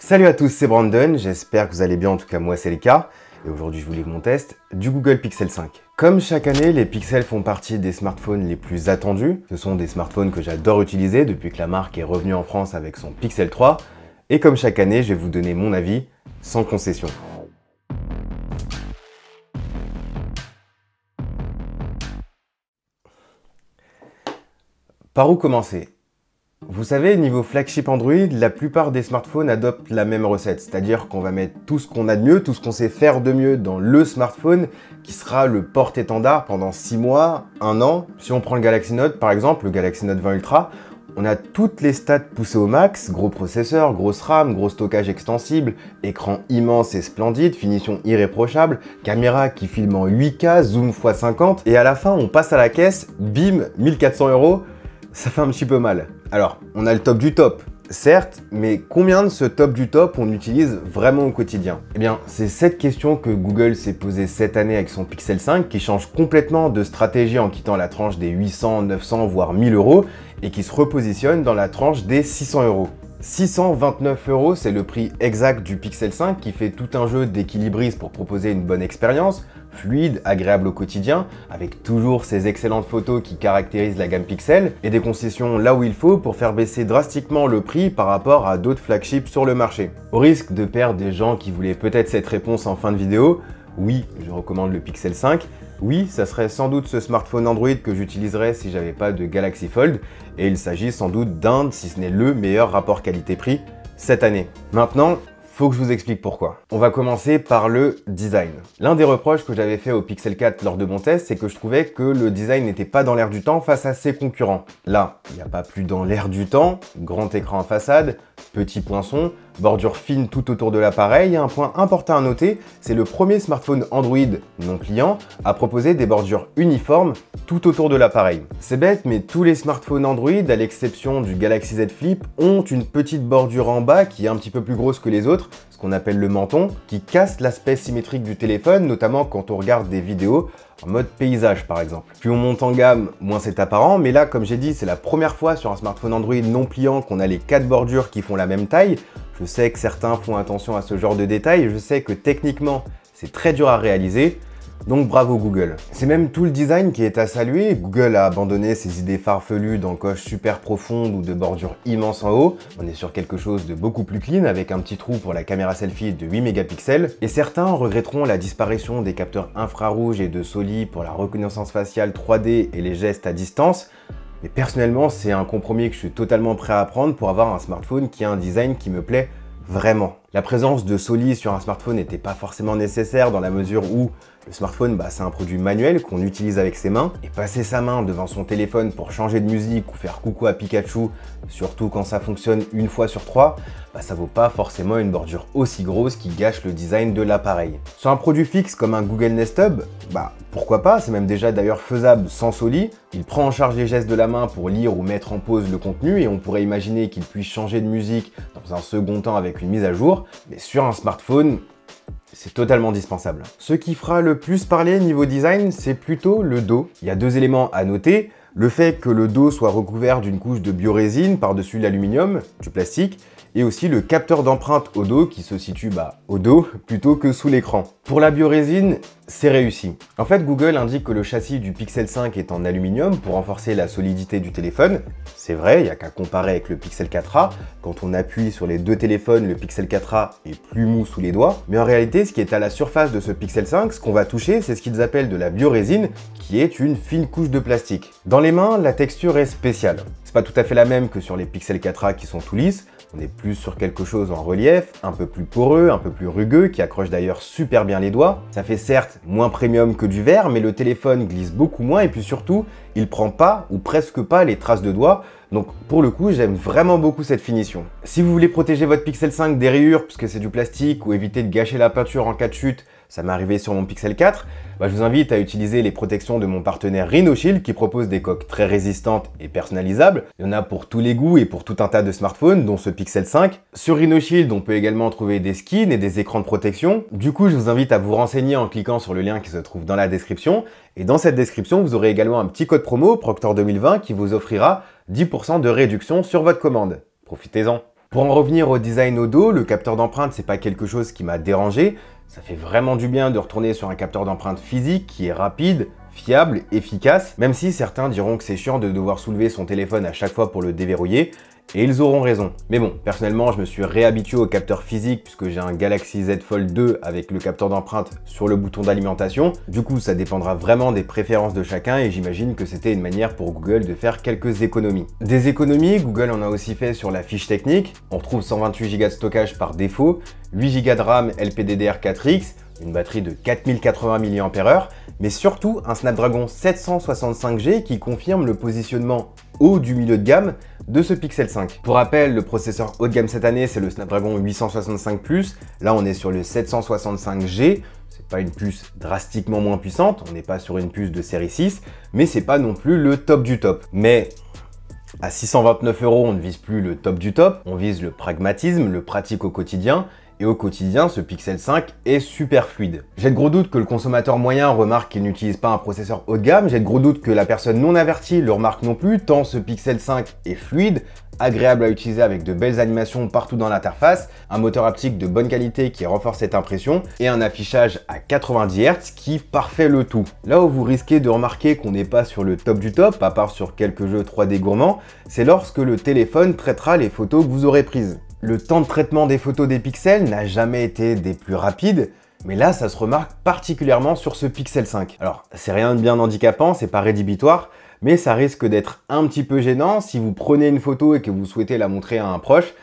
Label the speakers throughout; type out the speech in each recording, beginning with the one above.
Speaker 1: Salut à tous, c'est Brandon, j'espère que vous allez bien, en tout cas moi c'est le cas. Et aujourd'hui je vous livre mon test du Google Pixel 5. Comme chaque année, les Pixels font partie des smartphones les plus attendus. Ce sont des smartphones que j'adore utiliser depuis que la marque est revenue en France avec son Pixel 3. Et comme chaque année, je vais vous donner mon avis sans concession. Par où commencer ? Vous savez, niveau flagship Android, la plupart des smartphones adoptent la même recette, c'est-à-dire qu'on va mettre tout ce qu'on a de mieux, tout ce qu'on sait faire de mieux dans le smartphone qui sera le porte-étendard pendant 6 mois, 1 an. Si on prend le Galaxy Note par exemple, le Galaxy Note 20 Ultra, on a toutes les stats poussées au max, gros processeur, grosse RAM, gros stockage extensible, écran immense et splendide, finition irréprochable, caméra qui filme en 8K, zoom x50, et à la fin on passe à la caisse, bim, 1400 €, ça fait un petit peu mal. Alors, on a le top du top, certes, mais combien de ce top du top on utilise vraiment au quotidien? Eh bien, c'est cette question que Google s'est posée cette année avec son Pixel 5 qui change complètement de stratégie en quittant la tranche des 800, 900 voire 1000 € et qui se repositionne dans la tranche des 600 €. 629 €, c'est le prix exact du Pixel 5 qui fait tout un jeu d'équilibriste pour proposer une bonne expérience, fluide, agréable au quotidien, avec toujours ces excellentes photos qui caractérisent la gamme Pixel, et des concessions là où il faut pour faire baisser drastiquement le prix par rapport à d'autres flagships sur le marché. Au risque de perdre des gens qui voulaient peut-être cette réponse en fin de vidéo, oui, je recommande le Pixel 5, oui, ça serait sans doute ce smartphone Android que j'utiliserais si j'avais pas de Galaxy Fold, et il s'agit sans doute d'un, si ce n'est le meilleur rapport qualité-prix cette année. Maintenant, faut que je vous explique pourquoi. On va commencer par le design. L'un des reproches que j'avais fait au Pixel 4 lors de mon test, c'est que je trouvais que le design n'était pas dans l'air du temps face à ses concurrents. Là, il n'y a pas plus dans l'air du temps, grand écran en façade, petit poinçon, bordure fine tout autour de l'appareil, et un point important à noter, c'est le premier smartphone Android non pliant à proposer des bordures uniformes tout autour de l'appareil. C'est bête, mais tous les smartphones Android, à l'exception du Galaxy Z Flip, ont une petite bordure en bas qui est un petit peu plus grosse que les autres, ce qu'on appelle le menton, qui casse l'aspect symétrique du téléphone, notamment quand on regarde des vidéos en mode paysage par exemple. Plus on monte en gamme, moins c'est apparent, mais là, comme j'ai dit, c'est la première fois sur un smartphone Android non pliant qu'on a les 4 bordures qui font la même taille. Je sais que certains font attention à ce genre de détails, je sais que techniquement, c'est très dur à réaliser, donc bravo Google. C'est même tout le design qui est à saluer. Google a abandonné ses idées farfelues d'encoches super profondes ou de bordures immenses en haut. On est sur quelque chose de beaucoup plus clean avec un petit trou pour la caméra selfie de 8 mégapixels. Et certains regretteront la disparition des capteurs infrarouges et de Soli pour la reconnaissance faciale 3D et les gestes à distance. Mais personnellement, c'est un compromis que je suis totalement prêt à prendre pour avoir un smartphone qui a un design qui me plaît vraiment. La présence de Soli sur un smartphone n'était pas forcément nécessaire dans la mesure où le smartphone, c'est un produit manuel qu'on utilise avec ses mains, et passer sa main devant son téléphone pour changer de musique ou faire coucou à Pikachu, surtout quand ça fonctionne une fois sur 3, ça vaut pas forcément une bordure aussi grosse qui gâche le design de l'appareil. Sur un produit fixe comme un Google Nest Hub, pourquoi pas, c'est même déjà d'ailleurs faisable sans Soli. Il prend en charge les gestes de la main pour lire ou mettre en pause le contenu, et on pourrait imaginer qu'il puisse changer de musique dans un second temps avec une mise à jour, mais sur un smartphone, c'est totalement indispensable. Ce qui fera le plus parler niveau design, c'est plutôt le dos. Il y a 2 éléments à noter. Le fait que le dos soit recouvert d'une couche de biorésine par-dessus l'aluminium, du plastique, et aussi le capteur d'empreinte au dos qui se situe au dos plutôt que sous l'écran. Pour la biorésine, c'est réussi. En fait, Google indique que le châssis du Pixel 5 est en aluminium pour renforcer la solidité du téléphone. C'est vrai, il n'y a qu'à comparer avec le Pixel 4a. Quand on appuie sur les 2 téléphones, le Pixel 4a est plus mou sous les doigts. Mais en réalité, ce qui est à la surface de ce Pixel 5, ce qu'on va toucher, c'est ce qu'ils appellent de la biorésine, qui est une fine couche de plastique. Dans les mains, la texture est spéciale. C'est pas tout à fait la même que sur les Pixel 4a qui sont tout lisses. On est plus sur quelque chose en relief, un peu plus poreux, un peu plus rugueux, qui accroche d'ailleurs super bien les doigts. Ça fait certes moins premium que du verre, mais le téléphone glisse beaucoup moins et puis surtout, il prend pas ou presque pas les traces de doigts. Donc pour le coup, j'aime vraiment beaucoup cette finition. Si vous voulez protéger votre Pixel 5 des rayures, puisque c'est du plastique, ou éviter de gâcher la peinture en cas de chute, ça m'est arrivé sur mon Pixel 4, je vous invite à utiliser les protections de mon partenaire RhinoShield qui propose des coques très résistantes et personnalisables. Il y en a pour tous les goûts et pour tout un tas de smartphones, dont ce Pixel 5. Sur RhinoShield, on peut également trouver des skins et des écrans de protection. Du coup, je vous invite à vous renseigner en cliquant sur le lien qui se trouve dans la description. Et dans cette description, vous aurez également un petit code promo Proctor 2020 qui vous offrira 10% de réduction sur votre commande. Profitez-en! Pour en revenir au design au dos, le capteur d'empreinte, c'est pas quelque chose qui m'a dérangé. Ça fait vraiment du bien de retourner sur un capteur d'empreinte physique qui est rapide, fiable, efficace, même si certains diront que c'est chiant de devoir soulever son téléphone à chaque fois pour le déverrouiller. Et ils auront raison. Mais bon, personnellement, je me suis réhabitué au capteur physique puisque j'ai un Galaxy Z Fold 2 avec le capteur d'empreinte sur le bouton d'alimentation. Du coup, ça dépendra vraiment des préférences de chacun et j'imagine que c'était une manière pour Google de faire quelques économies. Des économies, Google en a aussi fait sur la fiche technique. On retrouve 128 Go de stockage par défaut, 8 Go de RAM LPDDR4X, une batterie de 4080 mAh, mais surtout un Snapdragon 765G qui confirme le positionnement haut du milieu de gamme de ce Pixel 5. Pour rappel, le processeur haut de gamme cette année, c'est le Snapdragon 865+. Là, on est sur le 765G. C'est pas une puce drastiquement moins puissante, on n'est pas sur une puce de série 6, mais c'est pas non plus le top du top. Mais à 629 €, on ne vise plus le top du top, on vise le pragmatisme, le pratique au quotidien. Et au quotidien, ce Pixel 5 est super fluide. J'ai de gros doutes que le consommateur moyen remarque qu'il n'utilise pas un processeur haut de gamme, j'ai de gros doutes que la personne non avertie le remarque non plus, tant ce Pixel 5 est fluide, agréable à utiliser avec de belles animations partout dans l'interface, un moteur haptique de bonne qualité qui renforce cette impression, et un affichage à 90 Hz qui parfait le tout. Là où vous risquez de remarquer qu'on n'est pas sur le top du top, à part sur quelques jeux 3D gourmands, c'est lorsque le téléphone traitera les photos que vous aurez prises. Le temps de traitement des photos des pixels n'a jamais été des plus rapides, mais là ça se remarque particulièrement sur ce Pixel 5. Alors c'est rien de bien handicapant, c'est pas rédhibitoire, mais ça risque d'être un petit peu gênant si vous prenez une photo et que vous souhaitez la montrer à un proche.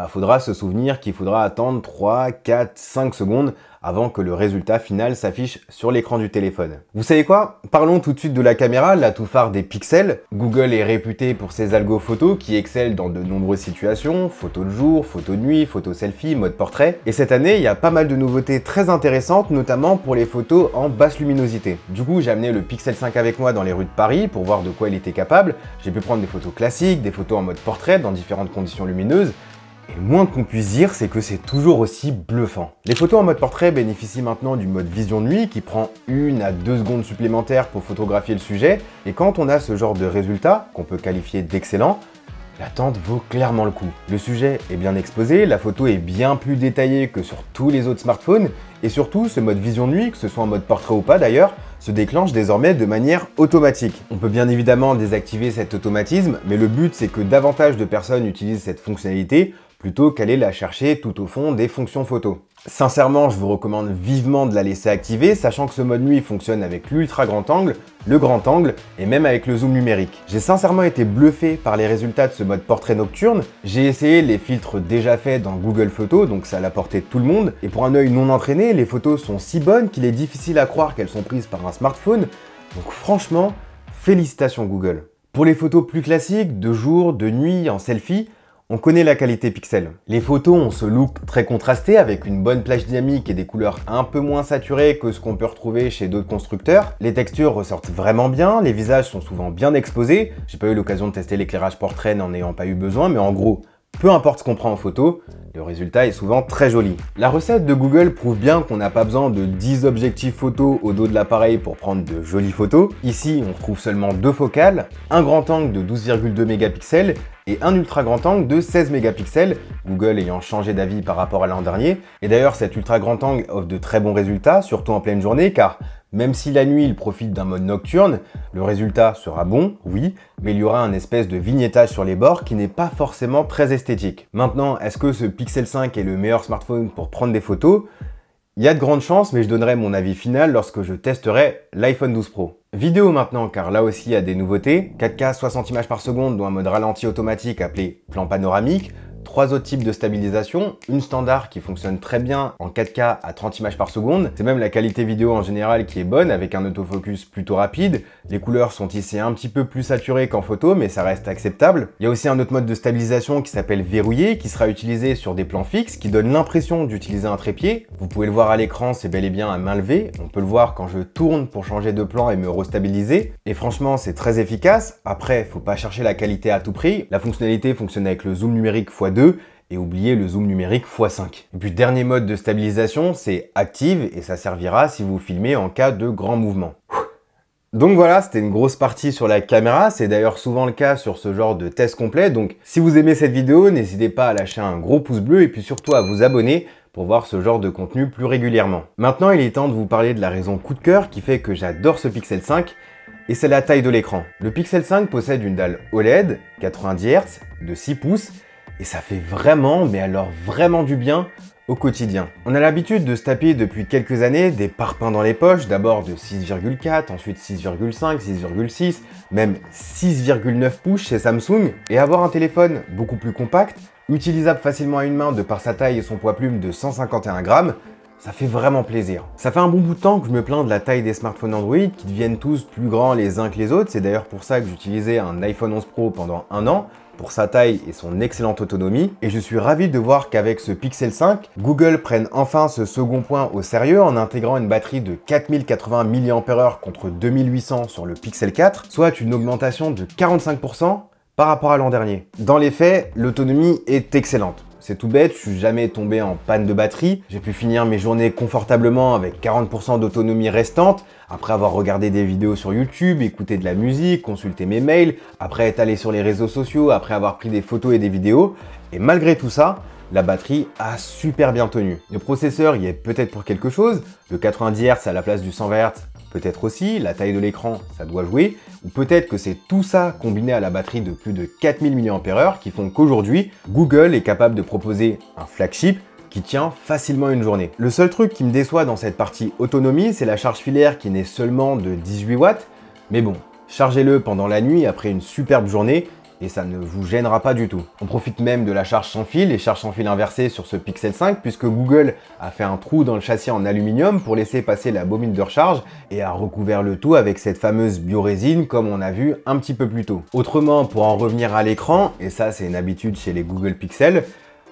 Speaker 1: Faudra se souvenir qu'il faudra attendre 3, 4, 5 secondes avant que le résultat final s'affiche sur l'écran du téléphone. Vous savez quoi? Parlons tout de suite de la caméra, l'atout phare des pixels. Google est réputé pour ses algos photos qui excellent dans de nombreuses situations, photos de jour, photos de nuit, photos selfie, mode portrait. Et cette année, il y a pas mal de nouveautés très intéressantes, notamment pour les photos en basse luminosité. Du coup, j'ai amené le Pixel 5 avec moi dans les rues de Paris pour voir de quoi il était capable. J'ai pu prendre des photos classiques, des photos en mode portrait dans différentes conditions lumineuses. Et le moins qu'on puisse dire, c'est que c'est toujours aussi bluffant. Les photos en mode portrait bénéficient maintenant du mode vision nuit qui prend 1 à 2 secondes supplémentaires pour photographier le sujet. Et quand on a ce genre de résultat, qu'on peut qualifier d'excellent, l'attente vaut clairement le coup. Le sujet est bien exposé, la photo est bien plus détaillée que sur tous les autres smartphones, et surtout ce mode vision nuit, que ce soit en mode portrait ou pas d'ailleurs, se déclenche désormais de manière automatique. On peut bien évidemment désactiver cet automatisme, mais le but c'est que davantage de personnes utilisent cette fonctionnalité plutôt qu'aller la chercher tout au fond des fonctions photo. Sincèrement, je vous recommande vivement de la laisser activer, sachant que ce mode nuit fonctionne avec l'ultra grand angle, le grand angle et même avec le zoom numérique. J'ai sincèrement été bluffé par les résultats de ce mode portrait nocturne. J'ai essayé les filtres déjà faits dans Google Photos, donc c'est à la portée de tout le monde. Et pour un œil non entraîné, les photos sont si bonnes qu'il est difficile à croire qu'elles sont prises par un smartphone. Donc franchement, félicitations Google. Pour les photos plus classiques, de jour, de nuit, en selfie, on connaît la qualité pixel. Les photos ont ce look très contrasté avec une bonne plage dynamique et des couleurs un peu moins saturées que ce qu'on peut retrouver chez d'autres constructeurs. Les textures ressortent vraiment bien, les visages sont souvent bien exposés. J'ai pas eu l'occasion de tester l'éclairage portrait n'en ayant pas eu besoin, mais en gros, peu importe ce qu'on prend en photo, le résultat est souvent très joli. La recette de Google prouve bien qu'on n'a pas besoin de 10 objectifs photo au dos de l'appareil pour prendre de jolies photos. Ici, on retrouve seulement 2 focales, un grand angle de 12,2 mégapixels et un ultra grand angle de 16 mégapixels, Google ayant changé d'avis par rapport à l'an dernier. Et d'ailleurs, cet ultra grand angle offre de très bons résultats, surtout en pleine journée, car même si la nuit il profite d'un mode nocturne, le résultat sera bon, oui, mais il y aura un espèce de vignettage sur les bords qui n'est pas forcément très esthétique. Maintenant, est-ce que ce Pixel 5 est le meilleur smartphone pour prendre des photos? Il y a de grandes chances, mais je donnerai mon avis final lorsque je testerai l'iPhone 12 Pro. Vidéo maintenant, car là aussi il y a des nouveautés. 4K 60 images par seconde, dont un mode ralenti automatique appelé plan panoramique. 3 autres types de stabilisation, une standard qui fonctionne très bien en 4K à 30 images par seconde. C'est même la qualité vidéo en général qui est bonne avec un autofocus plutôt rapide. Les couleurs sont ici un petit peu plus saturées qu'en photo, mais ça reste acceptable. Il y a aussi un autre mode de stabilisation qui s'appelle verrouillé, qui sera utilisé sur des plans fixes, qui donne l'impression d'utiliser un trépied. Vous pouvez le voir à l'écran, c'est bel et bien à main levée. On peut le voir quand je tourne pour changer de plan et me restabiliser. Et franchement, c'est très efficace. Après, faut pas chercher la qualité à tout prix. La fonctionnalité fonctionne avec le zoom numérique x2, et oubliez le zoom numérique x5. Et puis dernier mode de stabilisation, c'est active et ça servira si vous filmez en cas de grand mouvement. Donc voilà, c'était une grosse partie sur la caméra, c'est d'ailleurs souvent le cas sur ce genre de test complet, donc si vous aimez cette vidéo, n'hésitez pas à lâcher un gros pouce bleu et puis surtout à vous abonner pour voir ce genre de contenu plus régulièrement. Maintenant, il est temps de vous parler de la raison coup de cœur qui fait que j'adore ce Pixel 5, et c'est la taille de l'écran. Le Pixel 5 possède une dalle OLED, 90 Hz, de 6 pouces, et ça fait vraiment, mais alors vraiment du bien au quotidien. On a l'habitude de se taper depuis quelques années des parpaings dans les poches, d'abord de 6,4, ensuite 6,5, 6,6, même 6,9 pouces chez Samsung, et avoir un téléphone beaucoup plus compact, utilisable facilement à une main de par sa taille et son poids plume de 151 grammes, ça fait vraiment plaisir. Ça fait un bon bout de temps que je me plains de la taille des smartphones Android qui deviennent tous plus grands les uns que les autres, c'est d'ailleurs pour ça que j'utilisais un iPhone 11 Pro pendant un an, pour sa taille et son excellente autonomie, et je suis ravi de voir qu'avec ce Pixel 5, Google prenne enfin ce second point au sérieux en intégrant une batterie de 4080 mAh contre 2800 sur le Pixel 4, soit une augmentation de 45% par rapport à l'an dernier. Dans les faits, l'autonomie est excellente. C'est tout bête, je suis jamais tombé en panne de batterie, j'ai pu finir mes journées confortablement avec 40% d'autonomie restante, après avoir regardé des vidéos sur YouTube, écouté de la musique, consulté mes mails, après être allé sur les réseaux sociaux, après avoir pris des photos et des vidéos, et malgré tout ça, la batterie a super bien tenu. Le processeur y est peut-être pour quelque chose, le 90 Hz à la place du 120 Hz peut-être aussi, la taille de l'écran ça doit jouer, ou peut-être que c'est tout ça combiné à la batterie de plus de 4000 mAh qui font qu'aujourd'hui, Google est capable de proposer un flagship qui tient facilement une journée. Le seul truc qui me déçoit dans cette partie autonomie, c'est la charge filaire qui n'est seulement de 18 watts, mais bon, chargez-le pendant la nuit après une superbe journée, et ça ne vous gênera pas du tout. On profite même de la charge sans fil, les charges sans fil inversées sur ce Pixel 5, puisque Google a fait un trou dans le châssis en aluminium pour laisser passer la bobine de recharge et a recouvert le tout avec cette fameuse biorésine comme on a vu un petit peu plus tôt. Autrement, pour en revenir à l'écran, et ça c'est une habitude chez les Google Pixel,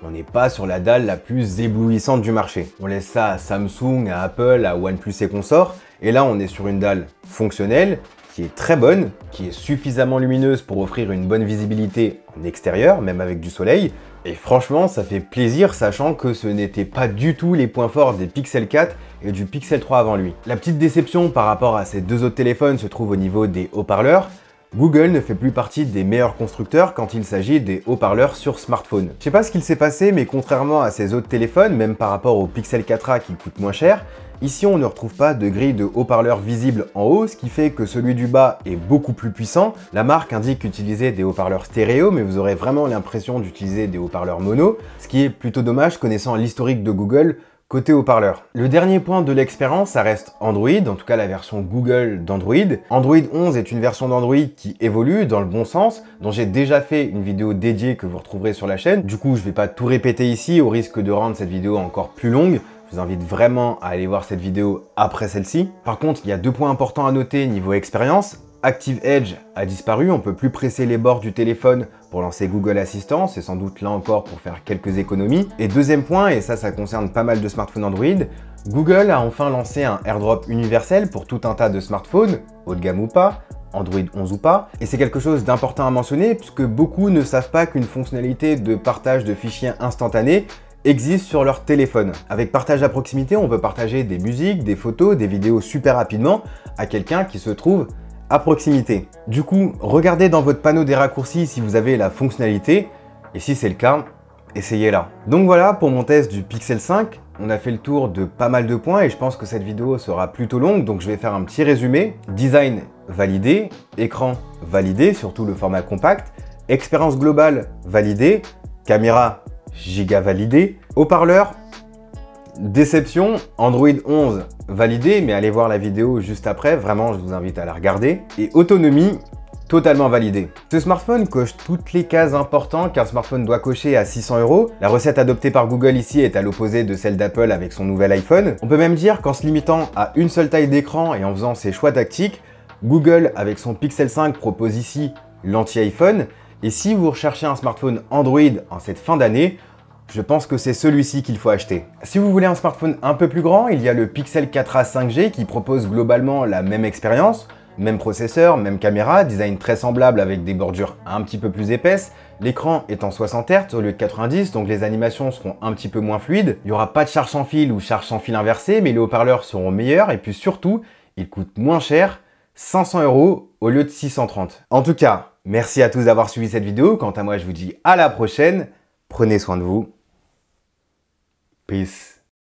Speaker 1: on n'est pas sur la dalle la plus éblouissante du marché. On laisse ça à Samsung, à Apple, à OnePlus et consorts, et là on est sur une dalle fonctionnelle, qui est très bonne, qui est suffisamment lumineuse pour offrir une bonne visibilité en extérieur, même avec du soleil. Et franchement, ça fait plaisir sachant que ce n'était pas du tout les points forts des Pixel 4 et du Pixel 3 avant lui. La petite déception par rapport à ces deux autres téléphones se trouve au niveau des haut-parleurs. Google ne fait plus partie des meilleurs constructeurs quand il s'agit des haut-parleurs sur smartphone. Je sais pas ce qu'il s'est passé, mais contrairement à ces autres téléphones, même par rapport au Pixel 4a qui coûte moins cher, ici on ne retrouve pas de grille de haut-parleurs visible en haut, ce qui fait que celui du bas est beaucoup plus puissant. La marque indique utiliser des haut-parleurs stéréo, mais vous aurez vraiment l'impression d'utiliser des haut-parleurs mono, ce qui est plutôt dommage connaissant l'historique de Google côté haut-parleur. Le dernier point de l'expérience, ça reste Android, en tout cas la version Google d'Android. Android 11 est une version d'Android qui évolue dans le bon sens, dont j'ai déjà fait une vidéo dédiée que vous retrouverez sur la chaîne. Du coup, je vais pas tout répéter ici, au risque de rendre cette vidéo encore plus longue. Je vous invite vraiment à aller voir cette vidéo après celle-ci. Par contre, il y a deux points importants à noter niveau expérience. Active Edge a disparu, on peut plus presser les bords du téléphone pour lancer Google Assistant, c'est sans doute là encore pour faire quelques économies. Et deuxième point, et ça concerne pas mal de smartphones Android, Google a enfin lancé un AirDrop universel pour tout un tas de smartphones, haut de gamme ou pas, Android 11 ou pas, et c'est quelque chose d'important à mentionner puisque beaucoup ne savent pas qu'une fonctionnalité de partage de fichiers instantané existe sur leur téléphone. Avec partage à proximité, on peut partager des musiques, des photos, des vidéos super rapidement à quelqu'un qui se trouve à proximité. Du coup, regardez dans votre panneau des raccourcis si vous avez la fonctionnalité, et si c'est le cas, essayez-la. Donc voilà pour mon test du Pixel 5, on a fait le tour de pas mal de points et je pense que cette vidéo sera plutôt longue, donc je vais faire un petit résumé. Design validé, écran validé, surtout le format compact, expérience globale validée, caméra giga validée, haut-parleur déception, Android 11 validé, mais allez voir la vidéo juste après, vraiment je vous invite à la regarder. Et autonomie, totalement validée. Ce smartphone coche toutes les cases importantes qu'un smartphone doit cocher à 600 €. La recette adoptée par Google ici est à l'opposé de celle d'Apple avec son nouvel iPhone. On peut même dire qu'en se limitant à une seule taille d'écran et en faisant ses choix tactiques, Google avec son Pixel 5 propose ici l'anti-iPhone. Et si vous recherchez un smartphone Android en cette fin d'année, je pense que c'est celui-ci qu'il faut acheter. Si vous voulez un smartphone un peu plus grand, il y a le Pixel 4a 5G qui propose globalement la même expérience, même processeur, même caméra, design très semblable avec des bordures un petit peu plus épaisses. L'écran est en 60 Hz au lieu de 90, donc les animations seront un petit peu moins fluides. Il n'y aura pas de charge sans fil ou charge sans fil inversée, mais les haut-parleurs seront meilleurs et puis surtout, il coûte moins cher, 500 € au lieu de 630. En tout cas, merci à tous d'avoir suivi cette vidéo. Quant à moi, je vous dis à la prochaine. Prenez soin de vous. Peace.